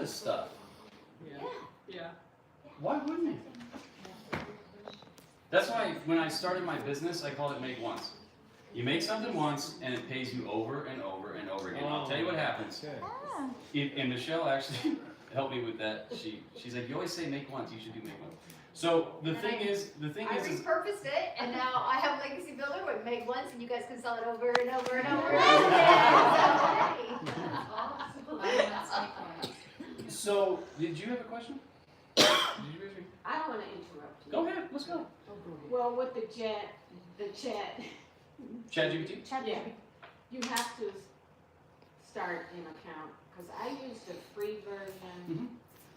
this stuff. Yeah. Why wouldn't you? That's why when I started my business, I called it Make Once. You make something once, and it pays you over and over and over again. I'll tell you what happens. And Michelle actually helped me with that. She's like, you always say make once. You should do make once. So the thing is, I repurposed it, and now I have Legacy Builder with make once, and you guys can sell it over and over and over again. So did you have a question? Did you raise your hand? I don't want to interrupt you. Go ahead. Let's go. Well, with the chat, ChatGPT. yeah, you have to start an account, because I used the free version,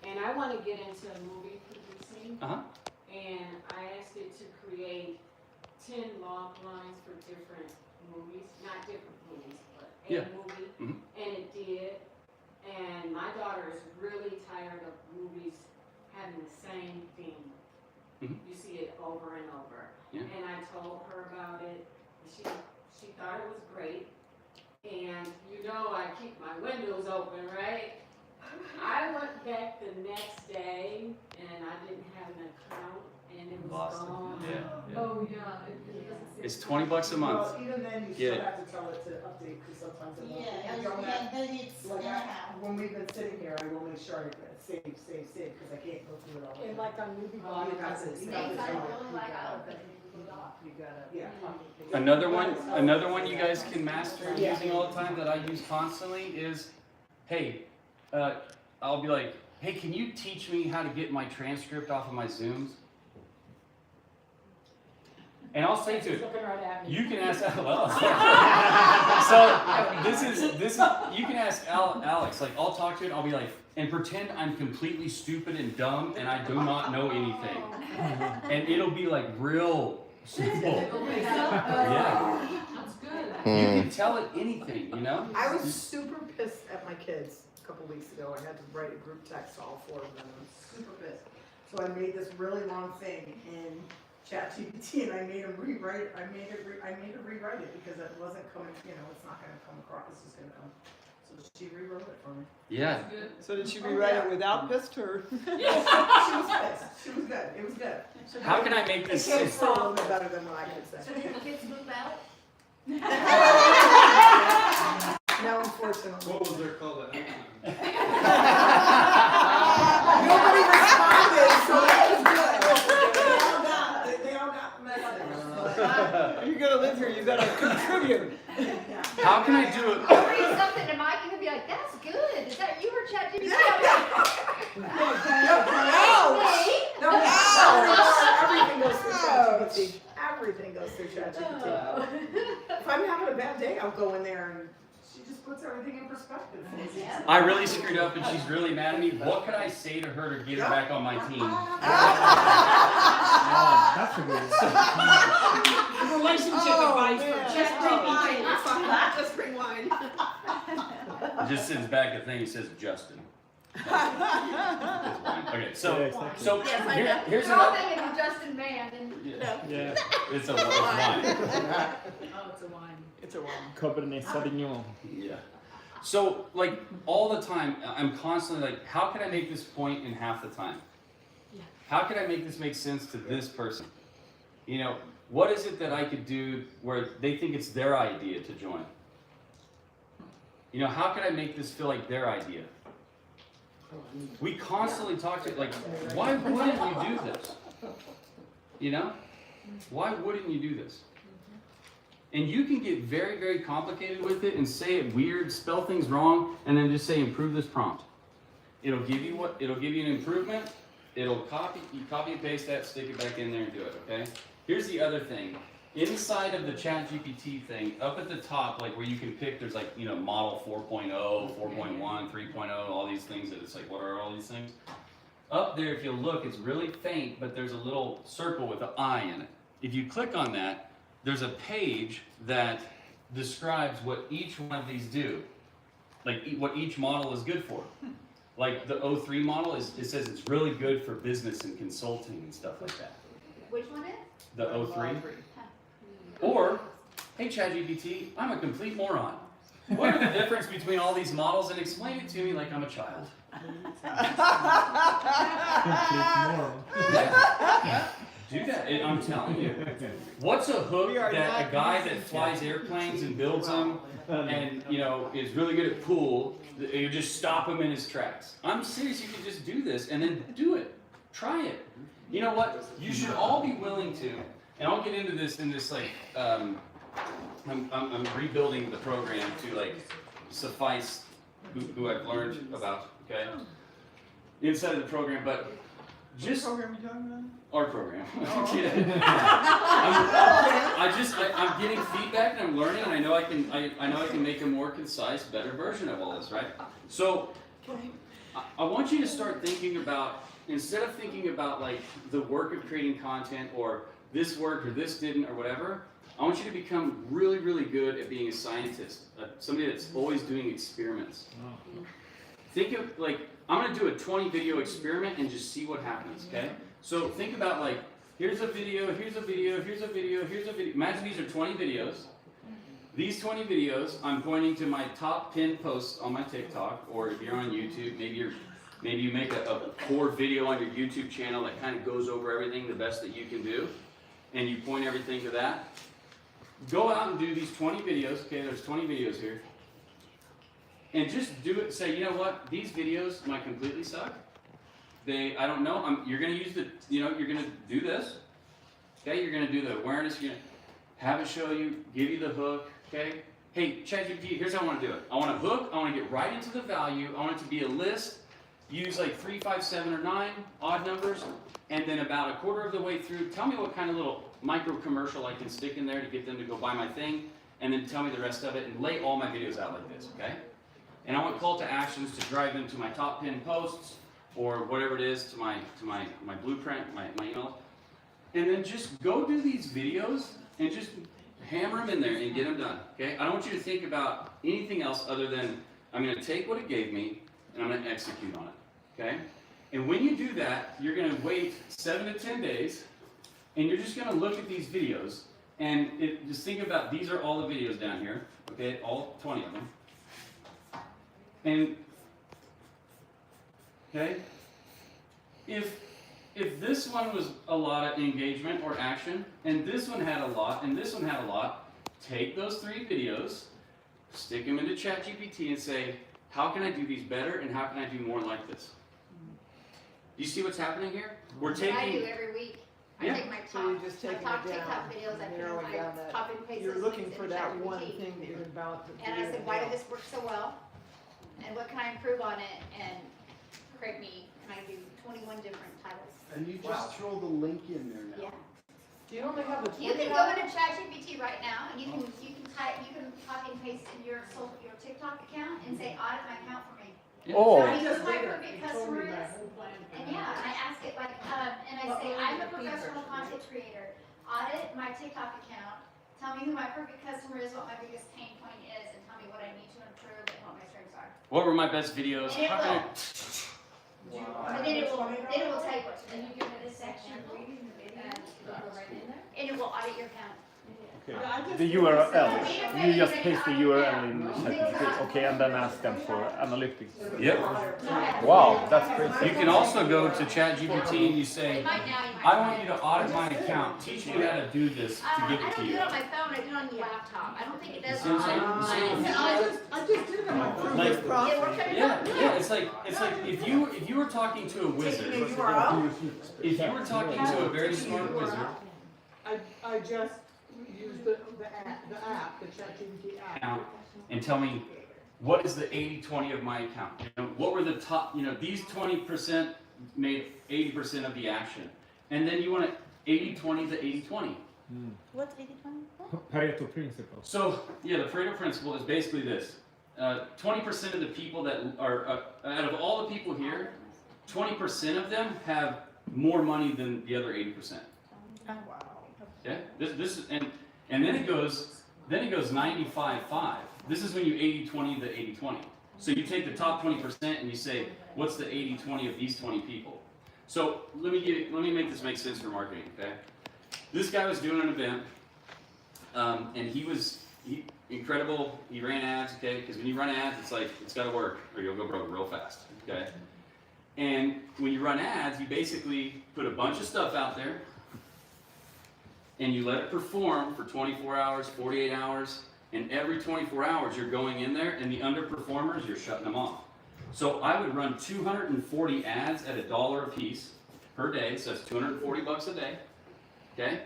and I want to get into movie producing, and I asked it to create 10 log lines for different movies, not different movies, but a movie, and it did, and my daughter is really tired of movies having the same theme. You see it over and over. And I told her about it. She thought it was great. And you know I keep my windows open, right? I went back the next day and I didn't have an account and it was gone. Oh yeah. It's $20 a month. Well, even then you still have to tell it to update because sometimes it won't. When we've been sitting here, I will make sure I save because I can't go through it all. And like on movie blog, Another one you guys can master using all the time that I use constantly is, hey, I'll be like, hey, can you teach me how to get my transcript off of my Zooms? And I'll say to it, you can ask, so this is, you can ask Alex, like I'll talk to it, I'll be like, and pretend I'm completely stupid and dumb and I do not know anything. And it'll be like real simple. Yeah. That's good. You can tell it anything, you know? I was super pissed at my kids a couple weeks ago. I had to write a group text to all 4 of them. I was super pissed. So I made this really long thing in ChatGPT and I made them rewrite it. I made it rewrite it because it wasn't coming, it's not going to come across. It's just going to come. So she rewrote it for me. Yeah. So did she rewrite it without pissed or? Yes. She was pissed. She was good. It was good. How can I make this? It came a little bit better than what I could say. So did the kids move out? No, unfortunately. What was their call to action? Nobody responded, so that was good. They all got the message. If you're gonna live here, you gotta contribute. How can I do it? I'll read something to Mike and he'll be like, that's good. Is that you or ChatGPT? Everything goes through ChatGPT. Everything goes through ChatGPT. If I'm having a bad day, I'll go in there and she just puts everything in perspective. I really screwed up and she's really mad at me. What could I say to her to get her back on my team? That's a good Relationship advice for ChatGPT. Just bring wine. It just sends back a thing that says Justin. Okay, so here's We're all another. thinking of Justin Mann. And Yeah. It's a wine. It's a wine. Cabernet Sauvignon. Yeah. So like all the time, I'm constantly like, how can I make this point in half the time? How can I make this make sense to this person? What is it that I could do where they think it's their idea to join? How can I make this feel like their idea? We constantly talk to like, why wouldn't you do this? Why wouldn't you do this? And you can get very, very complicated with it and say it weird, spell things wrong, and then just say improve this prompt. It'll give you an improvement. It'll copy and paste that, stick it back in there and do it, okay? Here's the other thing. Inside of the ChatGPT thing, up at the top, like where you can pick, there's like, model 4.0, 4.1, 3.0, all these things that it's like, what are all these things? Up there, if you look, it's really faint, but there's a little circle with an I in it. If you click on that, there's a page that describes what each one of these do, like what each model is good for. Like the 03 model, it says it's really good for business and consulting and stuff like that. which one is? The 03. Or, hey ChatGPT, I'm a complete moron. What are the difference between all these models and explain it to me like I'm a child. Complete moron. Do that. I'm telling you. What's a hook We are that not a guy using that flies airplanes and builds them and is really good at pool, you just stop him in his tracks? I'm serious. You can just do this and then do it. Try it. You know what? You should all be willing to. And I'll get into this in this I'm rebuilding the program to suffice who I've learned about. Okay. Inside of the program, but just What program are you talking about? our program. I'm getting feedback and I'm learning, and I know I can make a more concise, better version of all this, right? So I want you to start thinking about, instead of thinking about the work of creating content or this worked or this didn't or whatever, I want you to become really, really good at being a scientist, somebody that's always doing experiments. Think of I'm gonna do a 20 video experiment and just see what happens, okay? So think about here's a video, here's a video, here's a video, here's a video. Imagine these are 20 videos. These 20 videos, I'm pointing to my top pinned posts on my TikTok, or if you're on YouTube, maybe you make a core video on your YouTube channel that kind of goes over everything the best that you can do, and you point everything to that. Go out and do these 20 videos, okay, there's 20 videos here. And just do it, say, you know what, these videos might completely suck. I don't know, you're gonna use you're gonna do this, okay? You're gonna do the awareness, you're gonna have it show you, give you the hook, okay? Hey, ChatGPT, here's how I wanna do it. I want a hook, I wanna get right into the value, I want it to be a list, use 3, 5, 7, or 9, odd numbers, and then about a quarter of the way through, tell me what kind of little micro commercial I can stick in there to get them to go buy my thing, and then tell me the rest of it, and lay all my videos out like this, okay? And I want call to actions to drive them to my top pinned posts, or whatever it is, to my blueprint, my email. And then just go do these videos and just hammer them in there and get them done, okay? I don't want you to think about anything else other than I'm gonna take what it gave me and I'm gonna execute on it, okay? And when you do that, you're gonna wait 7 to 10 days and you're just gonna look at these videos and just think about, these are all the videos down here, okay? All 20 of them. And okay, if this one was a lot of engagement or action, and this one had a lot, and this one had a lot, take those 3 videos, stick them into ChatGPT and say, how can I do these better, and how can I do more like this? Do you see what's happening here? We're taking. I do every week. I Yeah. take my So you're just top taking it TikTok down, videos, I narrowing down that- copy and paste You're those looking links for into that one ChatGPT. thing that you're about to do. And I said, why did this work so well? And what can I improve on it? And create me, and I do 21 different titles. And you just throw the link in there now. Yeah. Do you only have a You 20 can go into ChatGPT right now, and you can copy and paste in your TikTok account and say, audit my account for me. Oh. Tell me who just my did it. perfect You told customer me that. is. And yeah, and I ask it and I say, I'm a professional content creator. Audit my TikTok account. Tell me who my perfect customer is, what my biggest pain point is, and tell me what I need to improve and what my strengths are. What were my best videos? And it How can I? And then it will tell you what to And do. you give it a section, and it'll go right in there. And it will audit your account. Okay. The URL. You just paste the URL in ChatGPT. Okay, and then ask them for analytics. Yep. Wow, that's crazy. You can also go to ChatGPT and you say, It might now, you might. I want you to audit my account. Teach me how to do this to give I it to don't do you. it on my phone, I do it on the laptop. I don't think it does. See what I'm saying? I just did it on my phone. Like- It's process. Yeah, we're trying to Yeah, it's like if you were talking to a wizard, Taking a URL? if you were talking to a very smart wizard, I just used the app, the ChatGPT app. account and tell me what is the 80-20 of my account? What were the top, these 20% made 80% of the action. And then you want to 80-20 the 80-20. What's 80-20? Pareto principle. So, yeah, the Pareto principle is basically this. 20% of the people that are, out of all the people here, 20% of them have more money than the other 80%. Wow. Yeah, this is, and then it goes 95-5. This is when you 80-20 the 80-20. So you take the top 20% and you say, what's the 80-20 of these 20 people? So let me make this make sense for marketing, okay? This guy was doing an event, and he incredible. He ran ads, okay? Because when you run ads, it's got to work or you'll go broke real fast, okay? And when you run ads, you basically put a bunch of stuff out there and you let it perform for 24 hours, 48 hours, and every 24 hours you're going in there and the underperformers, you're shutting them off. So I would run 240 ads at $1 a piece per day, so that's 240 bucks a day, okay?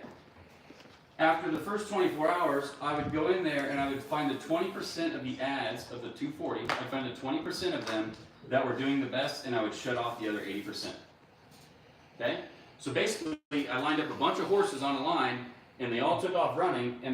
After the first 24 hours, I would go in there and I would find the 20% of the ads of the 240, I'd find the 20% of them that were doing the best, and I would shut off the other 80%. Okay? So basically, I lined up a bunch of horses on a line, and they all took off running, and the